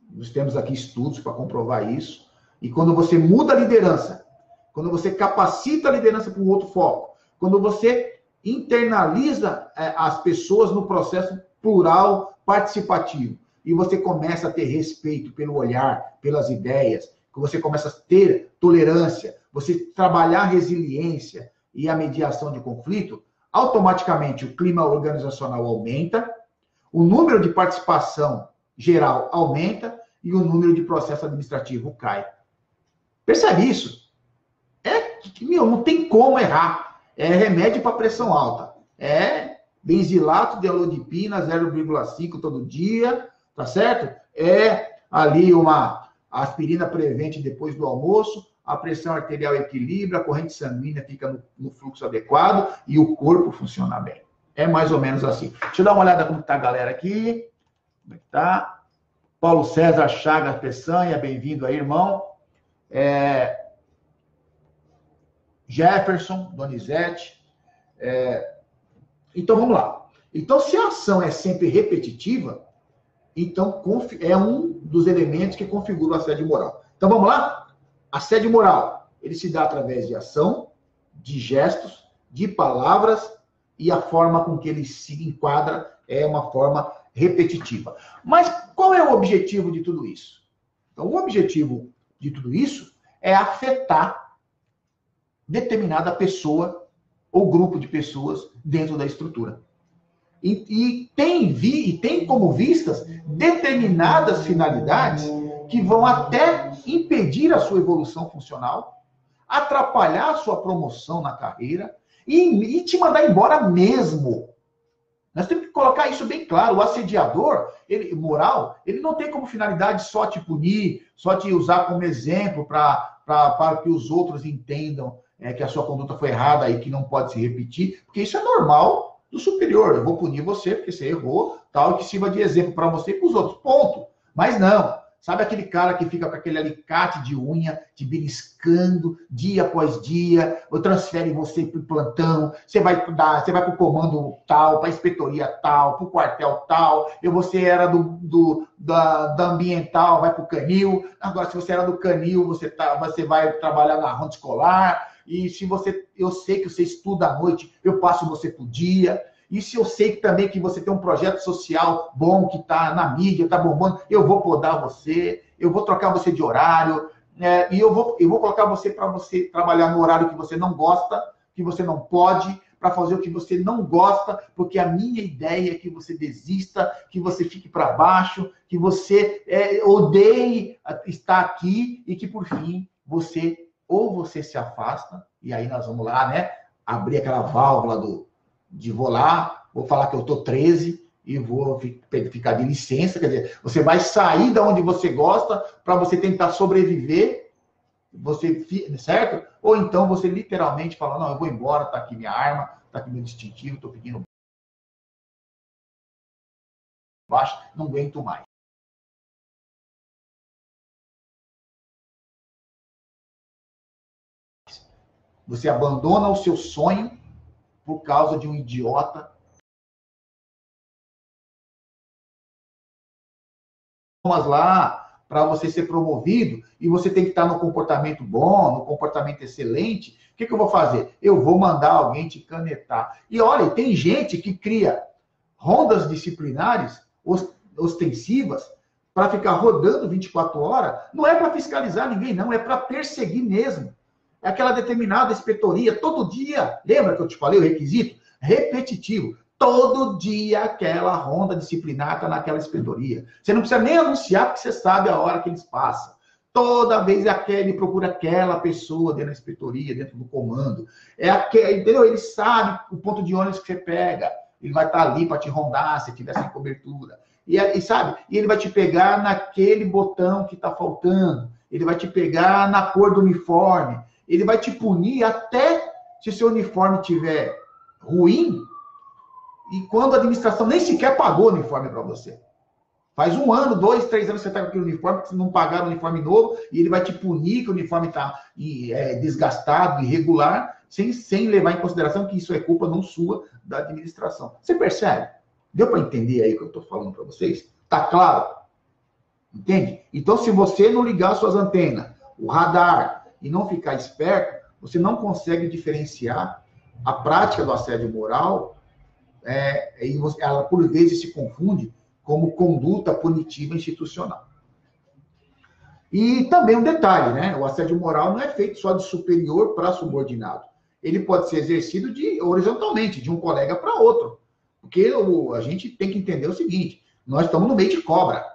Nós temos aqui estudos para comprovar isso. E quando você muda a liderança, quando você capacita a liderança para um outro foco, quando você internaliza as pessoas no processo plural participativo, e você começa a ter respeito pelo olhar, pelas ideias, que você começa a ter tolerância, você trabalhar a resiliência e a mediação de conflito, automaticamente o clima organizacional aumenta, o número de participação geral aumenta e o número de processo administrativo cai. Percebe isso? Não tem como errar. É remédio para pressão alta. É benzilato de alodipina 0,5 todo dia, tá certo? É ali uma aspirina prevente depois do almoço, a pressão arterial equilibra, a corrente sanguínea fica no fluxo adequado e o corpo funciona bem. É mais ou menos assim. Deixa eu dar uma olhada como está a galera aqui. Como é que tá? Paulo César Chagas Peçanha, bem-vindo aí, irmão. Jefferson, Donizete. Então, vamos lá. Então, se a ação é sempre repetitiva, então é um dos elementos que configura o assédio moral. Então, vamos lá? Assédio moral, ele se dá através de ação, de gestos, de palavras, e a forma com que ele se enquadra é uma forma repetitiva. Mas qual é o objetivo de tudo isso? Então, o objetivo de tudo isso é afetar determinada pessoa ou grupo de pessoas dentro da estrutura. E tem como vistas determinadas finalidades que vão até impedir a sua evolução funcional, atrapalhar a sua promoção na carreira e te mandar embora mesmo. Nós temos que colocar isso bem claro. O assediador moral, ele não tem como finalidade só te punir, só te usar como exemplo para que os outros entendam que a sua conduta foi errada e que não pode se repetir, porque isso é normal do superior. Eu vou punir você porque você errou, tal, que sirva de exemplo para você e para os outros. Ponto. Mas não. Sabe aquele cara que fica com aquele alicate de unha, te beliscando dia após dia, ou transfere você para o plantão, você vai para o comando tal, para a inspetoria tal, para o quartel tal, você era da ambiental, vai para o canil, agora se você era do canil, você vai trabalhar na ronda escolar, e eu sei que você estuda à noite, eu passo você para o dia. E se eu sei também que você tem um projeto social bom, que está na mídia, está bombando, eu vou podar você, eu vou trocar você de horário, e eu vou colocar você para você trabalhar no horário que você não gosta, que você não pode, para fazer o que você não gosta, porque a minha ideia é que você desista, que você fique para baixo, que você odeie estar aqui e que, por fim, você se afasta, e aí nós vamos lá, né? Abrir aquela válvula vou lá, vou falar que eu tô 13 e vou ficar de licença, quer dizer, você vai sair da onde você gosta para você tentar sobreviver, certo? Ou então você literalmente fala, não, eu vou embora, tá aqui minha arma, tá aqui meu distintivo, tô pedindo baixo, não aguento mais. Você abandona o seu sonho por causa de um idiota. Vamos lá para você ser promovido e você tem que estar no comportamento bom, no comportamento excelente. O que eu vou fazer? Eu vou mandar alguém te canetar. E olha, tem gente que cria rondas disciplinares ostensivas para ficar rodando 24 horas. Não é para fiscalizar ninguém, não. É para perseguir mesmo. É aquela determinada inspetoria, todo dia. Lembra que eu te falei o requisito? Repetitivo. Todo dia aquela ronda disciplinar está naquela inspetoria. Você não precisa nem anunciar, porque você sabe a hora que eles passam. Toda vez ele procura aquela pessoa dentro da inspetoria, dentro do comando. Entendeu? Ele sabe o ponto de ônibus que você pega. Ele vai estar ali para te rondar se tiver sem cobertura. E sabe? E ele vai te pegar naquele botão que está faltando. Ele vai te pegar na cor do uniforme. Ele vai te punir até se o seu uniforme estiver ruim e quando a administração nem sequer pagou o uniforme para você. Faz 1 ano, 2, 3 anos que você está com aquele uniforme, porque você não pagaram o uniforme novo, e ele vai te punir que o uniforme está desgastado, irregular, sem levar em consideração que isso é culpa não sua, da administração. Você percebe? Deu para entender aí o que eu estou falando para vocês? Tá claro? Entende? Então, se você não ligar suas antenas, o radar, e não ficar esperto, você não consegue diferenciar a prática do assédio moral, e ela, por vezes, se confunde como conduta punitiva institucional. E também um detalhe, né? O assédio moral não é feito só de superior para subordinado. Ele pode ser exercido horizontalmente, de um colega para outro. Porque a gente tem que entender o seguinte, nós estamos no meio de cobra.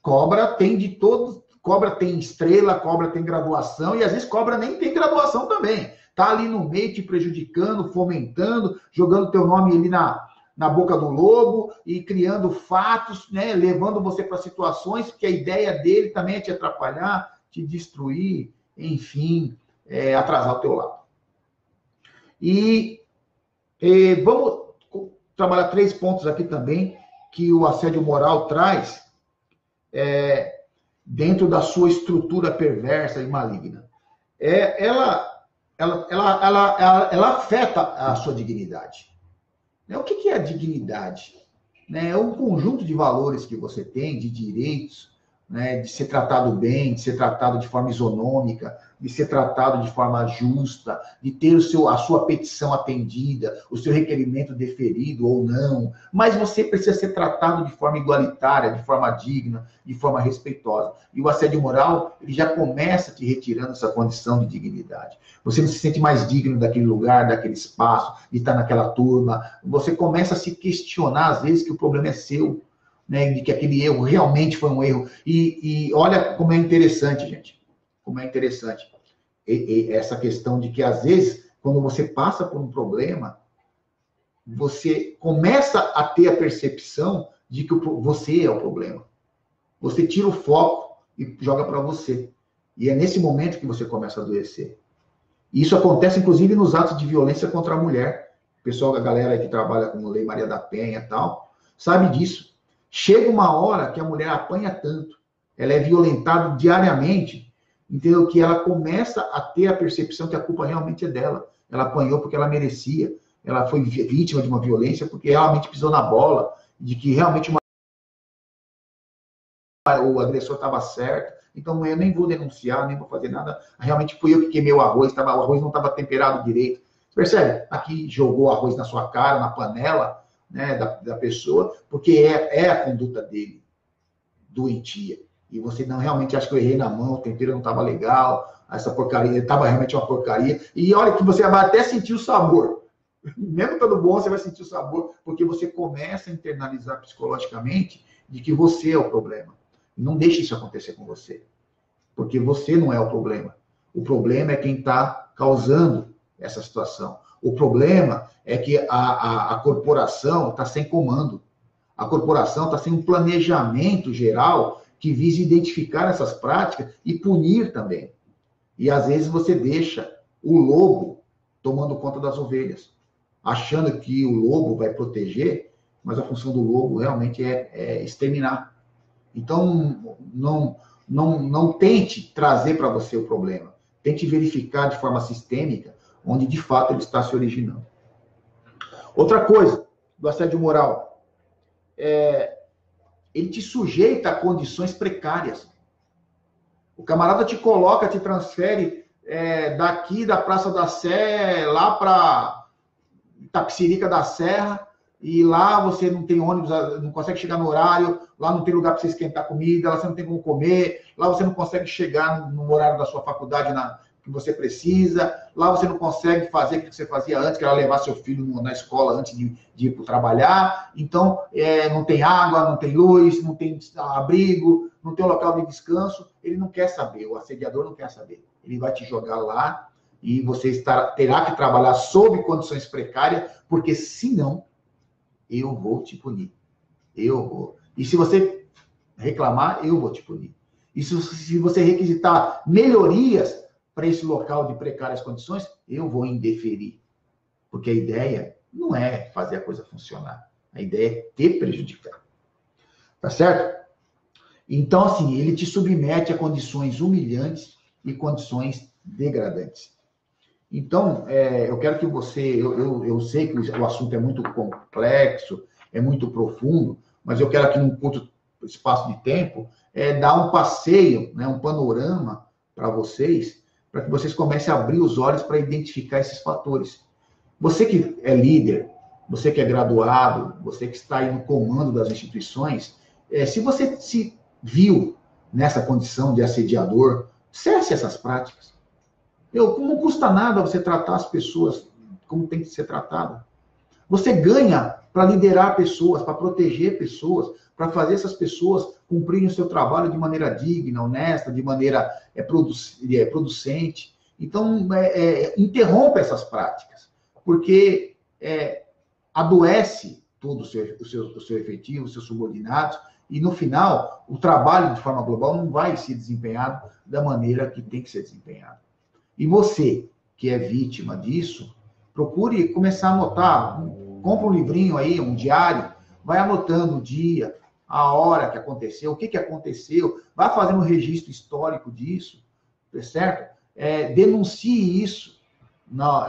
Cobra tem de todos, cobra tem estrela, cobra tem graduação, e às vezes cobra nem tem graduação também. Tá ali no meio te prejudicando, fomentando, jogando teu nome ali na boca do lobo e criando fatos, né, levando você para situações que a ideia dele também é te atrapalhar, te destruir, enfim, atrasar o teu lado. E vamos trabalhar 3 pontos aqui também que o assédio moral traz dentro da sua estrutura perversa e maligna. Ela afeta a sua dignidade. O que é a dignidade? É um conjunto de valores que você tem, de direitos, né, de ser tratado bem, de ser tratado de forma isonômica, de ser tratado de forma justa, de ter a sua petição atendida, o seu requerimento deferido ou não, mas você precisa ser tratado de forma igualitária, de forma digna, de forma respeitosa. E o assédio moral, ele já começa te retirando essa condição de dignidade. Você não se sente mais digno daquele lugar, daquele espaço, de estar naquela turma. Você começa a se questionar, às vezes, que o problema é seu, né, de que aquele erro realmente foi um erro. E olha como é interessante, gente. Como é interessante essa questão de que, às vezes, quando você passa por um problema, você começa a ter a percepção de que você é o problema. Você tira o foco e joga para você. E é nesse momento que você começa a adoecer. E isso acontece, inclusive, nos atos de violência contra a mulher. O pessoal, a galera que trabalha com a Lei Maria da Penha e tal, sabe disso. Chega uma hora que a mulher apanha tanto, ela é violentada diariamente, entendeu? Que ela começa a ter a percepção que a culpa realmente é dela. Ela apanhou porque ela merecia, ela foi vítima de uma violência porque realmente pisou na bola, de que realmente o agressor estava certo. Então eu nem vou denunciar, nem vou fazer nada. Realmente fui eu que queimei o arroz, o arroz não estava temperado direito. Percebe? Aqui jogou arroz na sua cara, na panela, né, da pessoa, porque é a conduta dele, doentia. E você não realmente acha que eu errei na mão, o tempero não estava legal, essa porcaria estava realmente uma porcaria. E olha que você vai até sentir o sabor. Mesmo estando bom, você vai sentir o sabor, porque você começa a internalizar psicologicamente de que você é o problema. Não deixe isso acontecer com você, porque você não é o problema. O problema é quem está causando essa situação. O problema é que a corporação está sem comando. A corporação está sem um planejamento geral que visa identificar essas práticas e punir também. E às vezes você deixa o lobo tomando conta das ovelhas, achando que o lobo vai proteger, mas a função do lobo realmente é exterminar. Então, não tente trazer para você o problema. Tente verificar de forma sistêmica onde de fato ele está se originando. Outra coisa do assédio moral, ele te sujeita a condições precárias. O camarada te coloca, te transfere daqui da Praça da Sé lá para Itapecerica da Serra, e lá você não tem ônibus, não consegue chegar no horário, lá não tem lugar para você esquentar comida, lá você não tem como comer, lá você não consegue chegar no horário da sua faculdade que você precisa, lá você não consegue fazer o que você fazia antes, que era levar seu filho na escola antes de ir para trabalhar. Então, não tem água, não tem luz, não tem abrigo, não tem um local de descanso. Ele não quer saber, o assediador não quer saber. Ele vai te jogar lá e você terá que trabalhar sob condições precárias, porque senão eu vou te punir. Eu vou. E se você reclamar, eu vou te punir. E se você requisitar melhorias para esse local de precárias condições, eu vou indeferir. Porque a ideia não é fazer a coisa funcionar. A ideia é te prejudicar. Tá certo? Então, assim, ele te submete a condições humilhantes e condições degradantes. Então, eu quero que você... Eu sei que o assunto é muito complexo, é muito profundo, mas eu quero aqui, num curto espaço de tempo, dar um passeio, né, um panorama para vocês, para que vocês comecem a abrir os olhos para identificar esses fatores. Você que é líder, você que é graduado, você que está aí no comando das instituições, se você se viu nessa condição de assediador, cesse essas práticas. Não custa nada você tratar as pessoas como tem que ser tratada. Você ganha para liderar pessoas, para proteger pessoas, para fazer essas pessoas cumprirem o seu trabalho de maneira digna, honesta, de maneira producente. Então, interrompa essas práticas, porque adoece todo o seu efetivo, os seus subordinados, e no final, o trabalho de forma global não vai ser desempenhado da maneira que tem que ser desempenhado. E você, que é vítima disso, procure começar a anotar, compra um livrinho aí, um diário, vai anotando o dia, a hora que aconteceu, o que aconteceu, vai fazendo um registro histórico disso, certo? Denuncie isso. Não,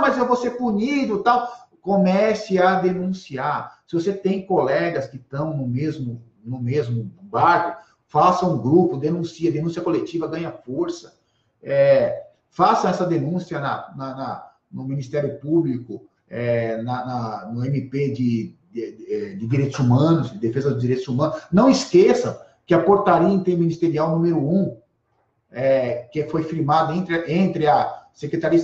mas eu vou ser punido, tal. Comece a denunciar. Se você tem colegas que estão no mesmo barco, faça um grupo, denúncia coletiva ganha força. Faça essa denúncia no Ministério Público, no MP de Direitos Humanos, de Defesa dos Direitos Humanos. Não esqueçam que a portaria interministerial número 1, que foi firmada entre a Secretaria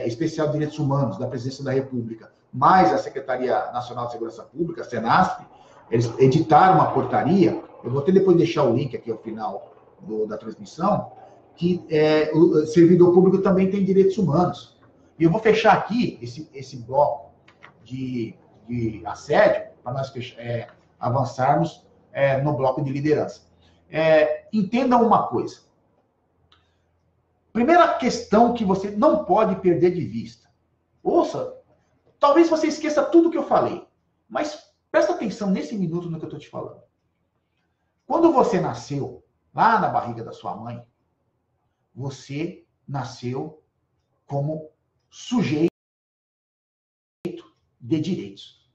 Especial de Direitos Humanos da Presidência da República, mais a Secretaria Nacional de Segurança Pública, a Senasp, eles editaram uma portaria, eu vou até depois deixar o link aqui ao final da transmissão, que o servidor público também tem direitos humanos. E eu vou fechar aqui esse bloco de assédio, para nós avançarmos no bloco de liderança. Entenda uma coisa. Primeira questão que você não pode perder de vista. Ouça, talvez você esqueça tudo que eu falei, mas presta atenção nesse minuto no que eu estou te falando. Quando você nasceu lá na barriga da sua mãe, você nasceu como sujeito de direitos.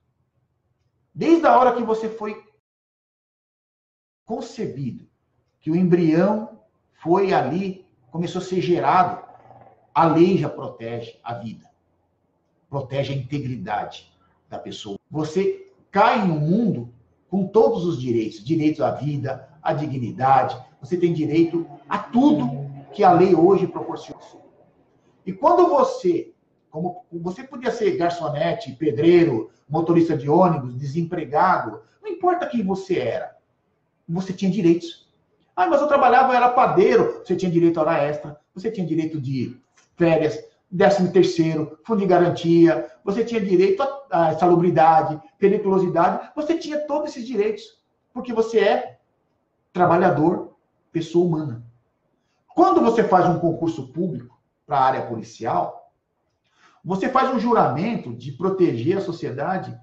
Desde a hora que você foi concebido, que o embrião foi ali, começou a ser gerado, a lei já protege a vida, protege a integridade da pessoa. Você cai no mundo com todos os direitos, direito à vida, à dignidade, você tem direito a tudo que a lei hoje proporciona. E quando você podia ser garçonete, pedreiro, motorista de ônibus, desempregado, não importa quem você era, você tinha direitos. Ah, mas eu trabalhava, eu era padeiro. Você tinha direito a hora extra, você tinha direito de férias, 13º, fundo de garantia, você tinha direito à salubridade, periculosidade, você tinha todos esses direitos, porque você é trabalhador, pessoa humana. Quando você faz um concurso público para a área policial, você faz um juramento de proteger a sociedade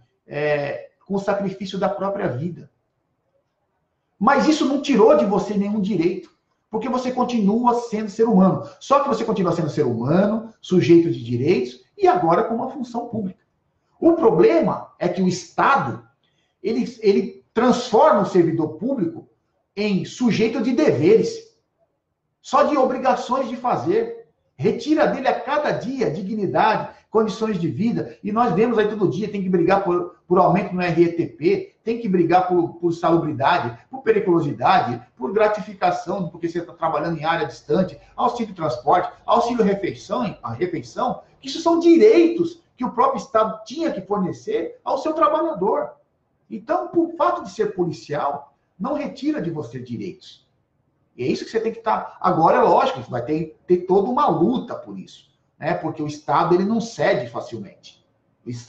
com o sacrifício da própria vida. Mas isso não tirou de você nenhum direito, porque você continua sendo ser humano. Só que você continua sendo ser humano, sujeito de direitos, e agora com uma função pública. O problema é que o Estado, ele transforma o servidor público em sujeito de deveres, só de obrigações de fazer. Retira dele a cada dia dignidade, condições de vida. E nós vemos aí todo dia, tem que brigar por aumento no RETP, tem que brigar por salubridade, por periculosidade, por gratificação, porque você está trabalhando em área distante, auxílio transporte, auxílio refeição, que isso são direitos que o próprio Estado tinha que fornecer ao seu trabalhador. Então, por fato de ser policial, não retira de você direitos. E é isso que você tem que estar... Agora, é lógico, você vai ter toda uma luta por isso, né? Porque o Estado ele não cede facilmente.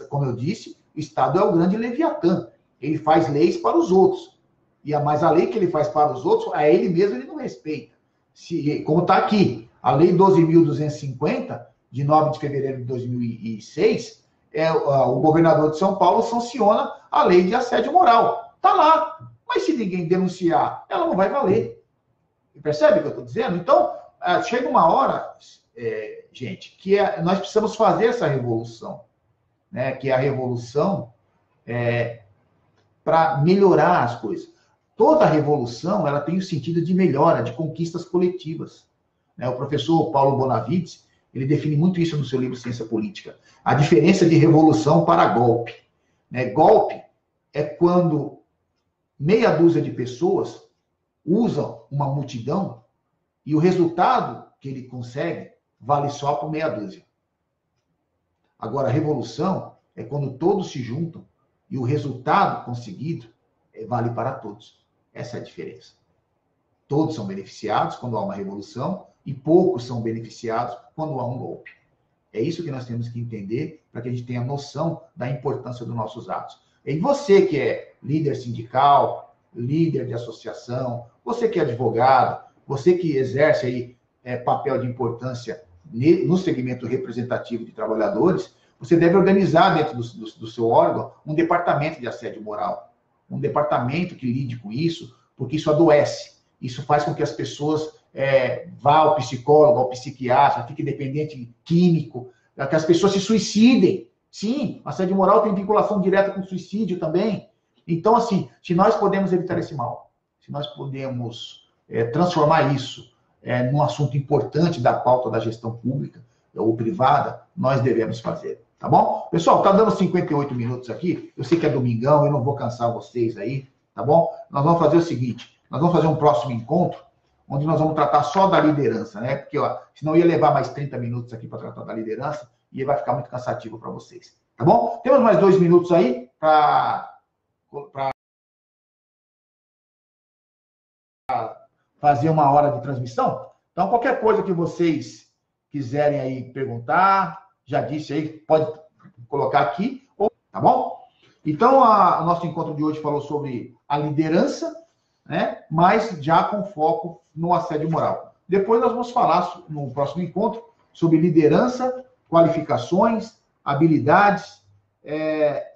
Como eu disse, o Estado é o grande Leviatã. Ele faz leis para os outros. Mas a lei que ele faz para os outros, a ele mesmo ele não respeita. Como está aqui, a Lei 12.250, de 9 de fevereiro de 2006, o governador de São Paulo sanciona a lei de assédio moral. Está lá. Mas se ninguém denunciar, ela não vai valer. Percebe o que eu estou dizendo? Então, chega uma hora, gente, que nós precisamos fazer essa revolução, né? Que é a revolução para melhorar as coisas. Toda revolução ela tem o sentido de melhora, de conquistas coletivas, né? O professor Paulo Bonavides, ele define muito isso no seu livro Ciência Política. A diferença de revolução para golpe, né? Golpe é quando meia dúzia de pessoas usam uma multidão e o resultado que ele consegue vale só por meia dúzia. Agora, a revolução é quando todos se juntam e o resultado conseguido vale para todos. Essa é a diferença. Todos são beneficiados quando há uma revolução e poucos são beneficiados quando há um golpe. É isso que nós temos que entender para que a gente tenha noção da importância dos nossos atos. E você que é líder sindical, líder de associação, você que é advogado, você que exerce aí papel de importância no segmento representativo de trabalhadores, você deve organizar dentro do seu órgão um departamento de assédio moral, um departamento que lide com isso, porque isso adoece, isso faz com que as pessoas vá ao psicólogo, ao psiquiatra, fiquem dependente químico, que as pessoas se suicidem. Sim, assédio moral tem vinculação direta com suicídio também. Então, assim, se nós podemos evitar esse mal, se nós podemos transformar isso num assunto importante da pauta da gestão pública ou privada, nós devemos fazer, tá bom? Pessoal, tá dando 58 minutos aqui, eu sei que é domingão, eu não vou cansar vocês aí, tá bom? Nós vamos fazer o seguinte, nós vamos fazer um próximo encontro, onde nós vamos tratar só da liderança, né? Porque, senão ia levar mais 30 minutos aqui para tratar da liderança e vai ficar muito cansativo para vocês, tá bom? Temos mais 2 minutos aí para fazer uma hora de transmissão. Então, qualquer coisa que vocês quiserem aí perguntar, já disse aí, pode colocar aqui, tá bom? Então, o nosso encontro de hoje falou sobre a liderança, né? Mas já com foco no assédio moral. Depois nós vamos falar no próximo encontro sobre liderança, qualificações, habilidades,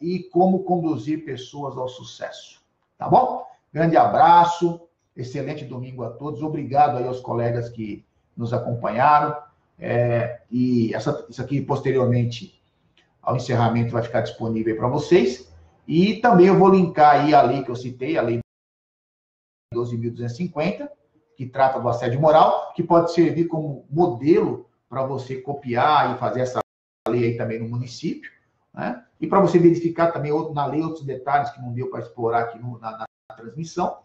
e como conduzir pessoas ao sucesso. Tá bom? Grande abraço, excelente domingo a todos. Obrigado aí aos colegas que nos acompanharam. E isso aqui, posteriormente, ao encerramento, vai ficar disponível para vocês. E também eu vou linkar aí a lei que eu citei, a lei 12.250, que trata do assédio moral, que pode servir como modelo para você copiar e fazer essa lei aí também no município, né? E para você verificar também na lei outros detalhes que não deu para explorar aqui na transmissão.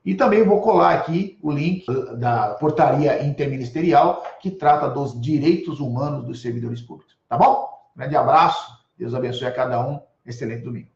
E também vou colar aqui o link da portaria interministerial que trata dos direitos humanos dos servidores públicos. Tá bom? Grande abraço, Deus abençoe a cada um, excelente domingo.